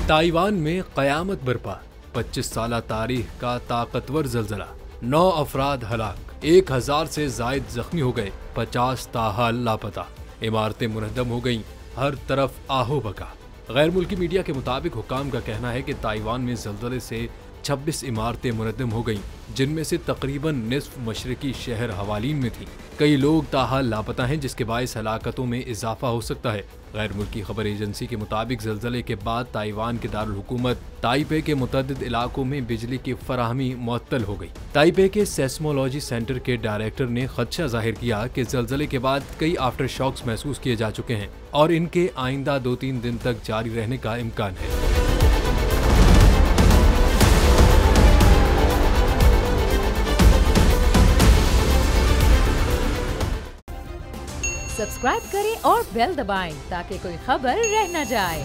Taiwan में कयामत बरपा, 25 साल तारीख का ताकतवर जलजला, 9 अफराद हलाक, 1000 से जायद जख्मी हो गए, 50 ताहाल लापता, इमारतें मुनहदम हो गईं, हर तरफ आहो बका। गैर मुल्की मीडिया के मुताबिक हुकाम का कहना है कि ताइवान में जलजले से 26 इमारतें मुनहदम हो गईं, जिनमें से तकरीबन निस्फ मशरकी शहर हवालीन में थी। कई लोग ताहाल लापता हैं, जिसके बायस हलाकतों में इजाफा हो सकता है। गैर मुल्की खबर एजेंसी के मुताबिक जलजले के बाद ताइवान के दारुल हुकूमत ताइपे के मुतअद्दिद इलाकों में बिजली की फराहमी मुअत्तल हो गई। ताइपे के सेस्मोलॉजी सेंटर के डायरेक्टर ने खदशा जाहिर किया कि जलजले के बाद कई आफ्टर शॉक्स महसूस किए जा चुके हैं और इनके आइंदा 2-3 दिन तक जारी रहने का इम्कान है। सब्सक्राइब करें और बेल दबाएं ताकि कोई खबर रह न जाए।